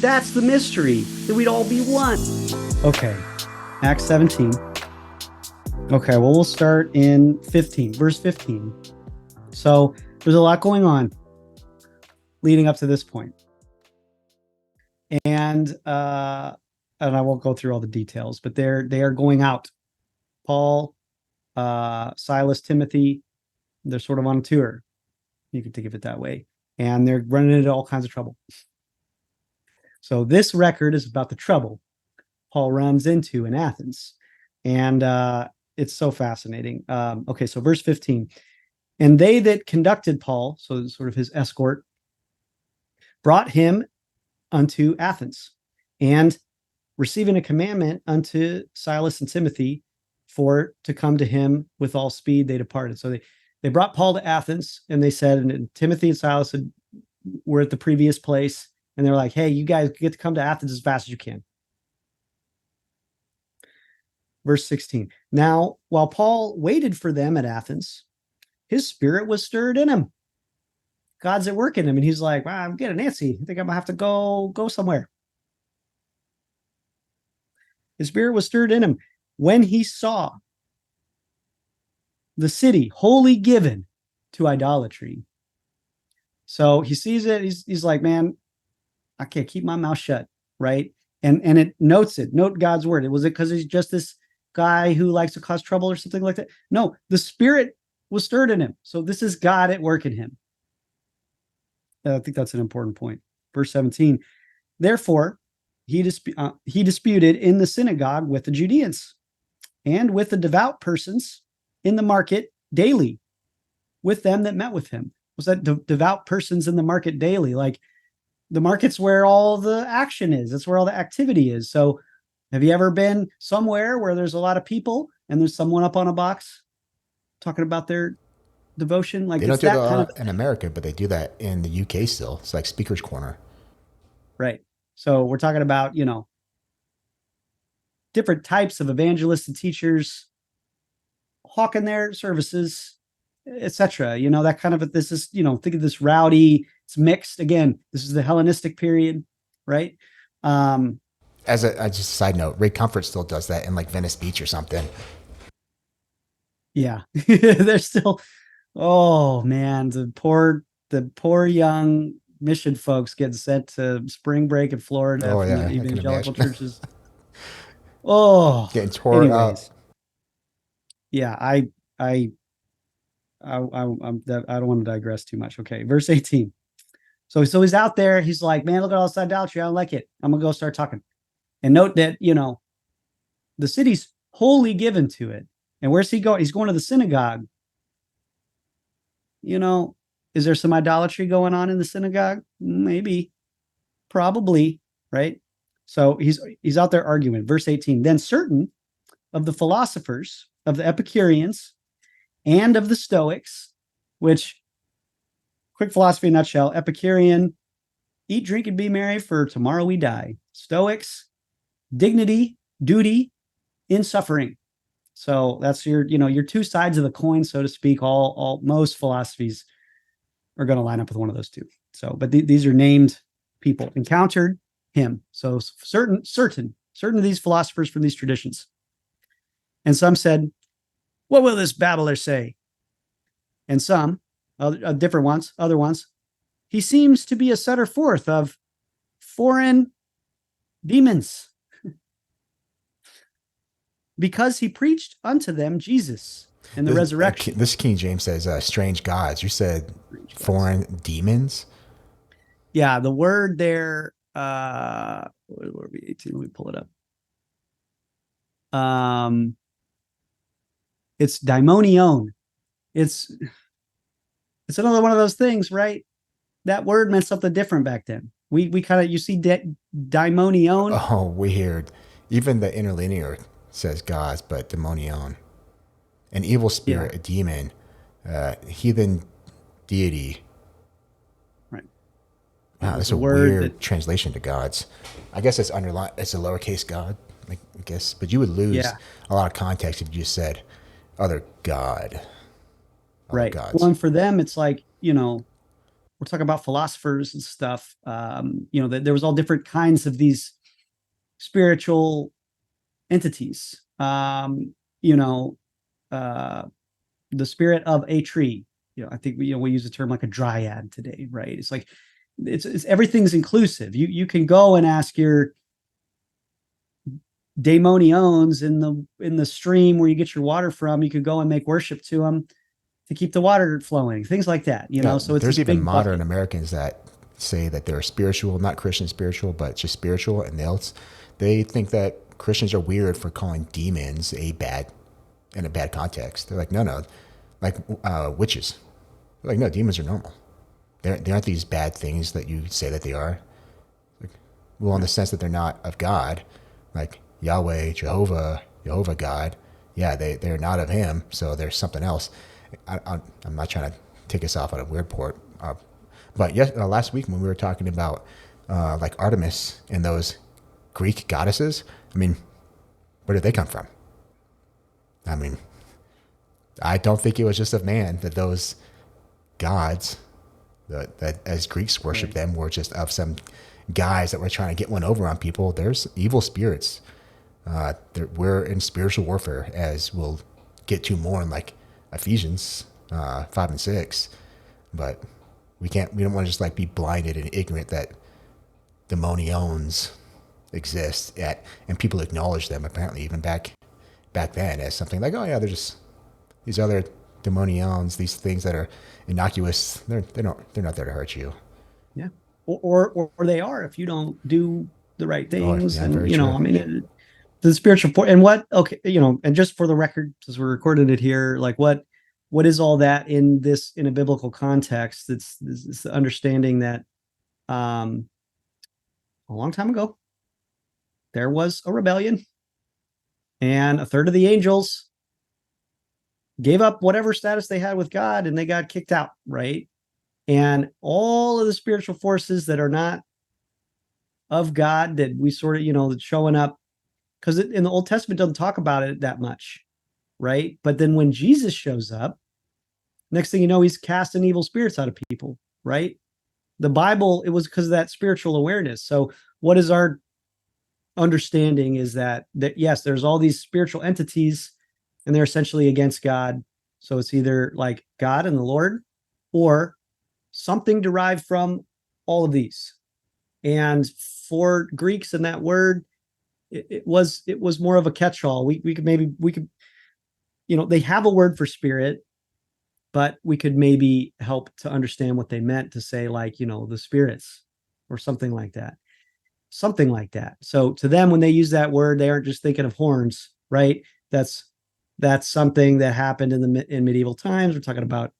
That's the mystery, that we'd all be one. Okay, Acts 17. Okay, well, we'll start in 15, verse 15. So there's a lot going on leading up to this point. And I won't go through all the details, but they are going out. Paul, Silas, Timothy, they're sort of on a tour. You can think of it that way. And they're running into all kinds of trouble. So this record is about the trouble Paul runs into in Athens. And it's so fascinating. Okay, so verse 15. And they that conducted Paul, so sort of his escort, brought him unto Athens, and receiving a commandment unto Silas and Timothy for to come to him with all speed, they departed. So they brought Paul to Athens, and they said, and Timothy and Silas were at the previous place, and they're like, hey, you guys get to come to Athens as fast as you can. Verse 16. Now, while Paul waited for them at Athens, his spirit was stirred in him. God's at work in him. And he's like, wow, I'm getting antsy. I think I'm going to have to go somewhere. His spirit was stirred in him when he saw the city wholly given to idolatry. So he sees it. He's like, man, I can't keep my mouth shut. Right. And it notes it. Note God's word. Was it because he's just this guy who likes to cause trouble or something like that? No, the spirit was stirred in him. So this is God at work in him. I think that's an important point. Verse 17. Therefore, he disputed in the synagogue with the Judeans and with the devout persons in the market daily, with them that met with him. Was that devout persons in the market daily? Like, the market's where all the action is. That's where all the activity is. So have you ever been somewhere where there's a lot of people and there's someone up on a box talking about their devotion? Like, They don't it's do that that kind of in America, but they do that in the UK still. It's like Speaker's Corner. right. So we're talking about, different types of evangelists and teachers hawking their services, etc. That kind of, this is, think of this rowdy, it's mixed. Again, this is the Hellenistic period, right? As a just a side note, Ray Comfort still does that in like Venice Beach or something. Yeah. They're still, oh man, the poor young mission folks getting sent to spring break in Florida Oh from the yeah, I can evangelical imagine. churches. Oh, Getting tore up. anyways, yeah, I don't want to digress too much. Okay, verse 18. So he's out there. He's like, man, look at all this idolatry. I don't like it. I'm gonna go start talking. And note that the city's wholly given to it. And where's he going? He's going to the synagogue. Is there some idolatry going on in the synagogue? Maybe, probably, right? So he's out there arguing. Verse 18. Then certain of the philosophers, of the Epicureans, and of the Stoics, which, quick philosophy in a nutshell, Epicurean, eat, drink, and be merry, for tomorrow we die. Stoics, dignity, duty in suffering. So that's your two sides of the coin, so to speak. Most philosophies are going to line up with one of those two. So, but these are named people encountered him. So certain of these philosophers from these traditions. And some said, what will this babbler say? And some, different ones, other ones, he seems to be a setter forth of foreign demons, because he preached unto them Jesus and the resurrection. This King James says strange gods. You said Strange gods. foreign demons. Yeah, the word there, where were we? 18, let me pull it up. It's daimonion. It's another one of those things, right? That word meant something different back then. We kind of, you see daimonion. Oh, weird. Even the interlinear says gods, but demonion. An evil spirit, Yeah. a demon, heathen deity. Right. Wow, that's a weird translation to gods. I guess it's underlined. It's a lowercase god, I guess. But you would lose a lot of context if you just said other god. Right. Gods. Well, and for them, it's like, we're talking about philosophers and stuff. There was all different kinds of these spiritual entities. The spirit of a tree. I think we use the term like a dryad today, right? It's like it's everything's inclusive. You can go and ask your daemonions in the stream where you get your water from. You could go and make worship to them to keep the water flowing, things like that. So it's there's even modern bucket. Americans that say that they're spiritual, not Christian spiritual, but just spiritual, and they think that Christians are weird for calling demons in a bad context. They're like, no, like witches. They're like, no, demons are normal. They aren't these bad things that you say that they are. Like, well, in the sense that they're not of God, like Yahweh, Jehovah God. Yeah, they're not of Him, so there's something else. I'm not trying to take us off on a weird port, but yes, last week when we were talking about like Artemis and those Greek goddesses, I mean, where did they come from? I mean, I don't think it was just of man that those gods, that as Greeks worship them, were just of some guys that were trying to get one over on people. There's evil spirits. We're in spiritual warfare, as we'll get to more in like Ephesians 5 and 6. But we don't want to just like be blinded and ignorant that demonions exist and people acknowledge them apparently even back then as something like, oh yeah, they're just these other demonions, these things that are innocuous. They're not there to hurt you. Yeah. Or they are if you don't do the right things. Yeah, and I mean, the spiritual and and just for the record, since we're recording it here, like what is all that in a biblical context? It's the understanding that a long time ago there was a rebellion, and a third of the angels gave up whatever status they had with God, and they got kicked out, right? And all of the spiritual forces that are not of God, that we sort of, showing up, because in the Old Testament doesn't talk about it that much, right? But then when Jesus shows up, next thing you know, he's casting evil spirits out of people, right? The Bible, it was because of that spiritual awareness. So what is our understanding is that yes, there's all these spiritual entities, and they're essentially against God. So it's either like God and the Lord, or something derived from all of these. And for Greeks, in that word, it was more of a catch-all. We could they have a word for spirit, but we could maybe help to understand what they meant to say, like, the spirits or something like that. So to them, when they use that word, they aren't just thinking of horns, right? That's something that happened in medieval times. We're talking about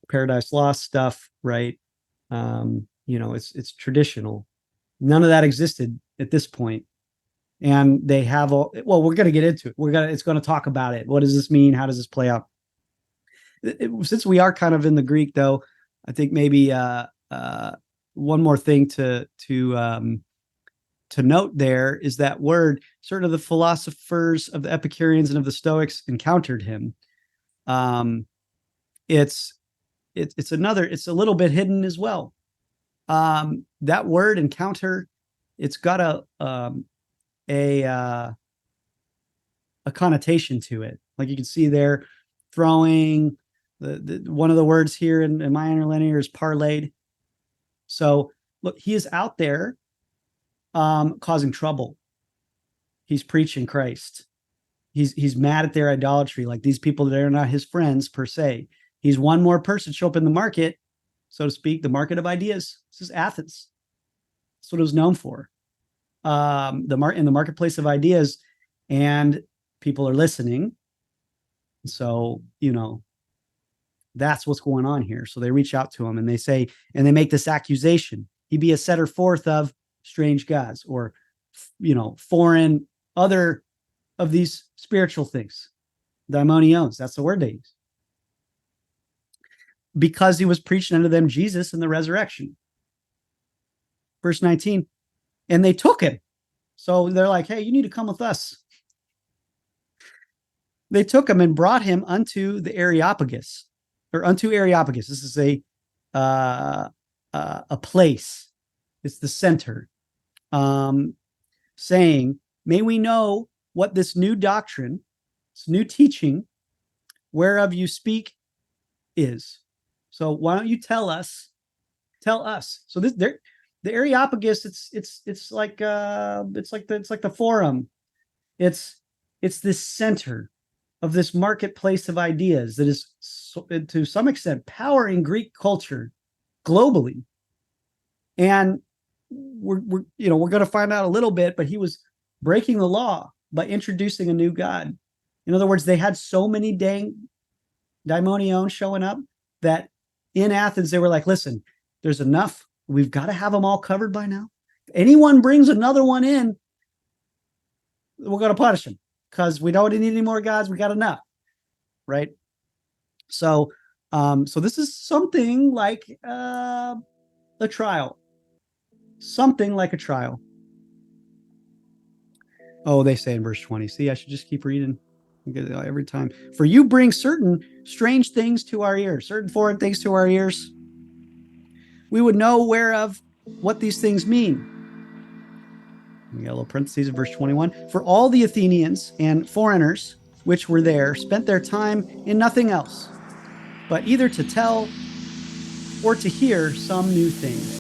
Paradise Lost stuff, right? It's traditional. None of that existed at this point. And they have we're going to get into it. It's going to talk about it. What does this mean? How does this play out? Since we are kind of in the Greek, though, I think maybe one more thing to note there is that word, sort of the philosophers of the Epicureans and of the Stoics encountered him. It's a little bit hidden as well. That word encounter, it's got a connotation to it. Like you can see there, throwing the one of the words here in my interlinear is parlayed. So look, he is out there causing trouble. He's preaching Christ. He's mad at their idolatry. Like these people that are not his friends per se. He's one more person show up in the market, so to speak, the market of ideas. This is Athens. That's what it was known for. In the marketplace of ideas, and people are listening. So, that's what's going on here. So they reach out to him and they say, and they make this accusation. He be a setter forth of strange gods, or, foreign other of these spiritual things. Daimonions, that's the word they use. Because he was preaching unto them Jesus and the resurrection. Verse 19, and they took him. So they're like, hey, you need to come with us. They took him and brought him unto the Areopagus, or unto Areopagus. This is a place. It's the center. Saying, may we know what this new doctrine, this new teaching, whereof you speak is. So why don't you tell us? Tell us. So this there, the Areopagus. It's like the forum. It's this center of this marketplace of ideas that is to some extent powering Greek culture globally. And we're going to find out a little bit, but he was breaking the law by introducing a new god. In other words, they had so many dang daimonion showing up that in Athens they were like, listen, there's enough. We've got to have them all covered by now. If anyone brings another one in, we're going to punish him because we don't need any more gods. We got enough, right? So this is something like a trial. Something like a trial. Oh, they say in verse 20. See, I should just keep reading every time. For you bring certain strange things to our ears, certain foreign things to our ears. We would know whereof what these things mean. We got a little parentheses in verse 21. For all the Athenians and foreigners which were there spent their time in nothing else, but either to tell or to hear some new thing.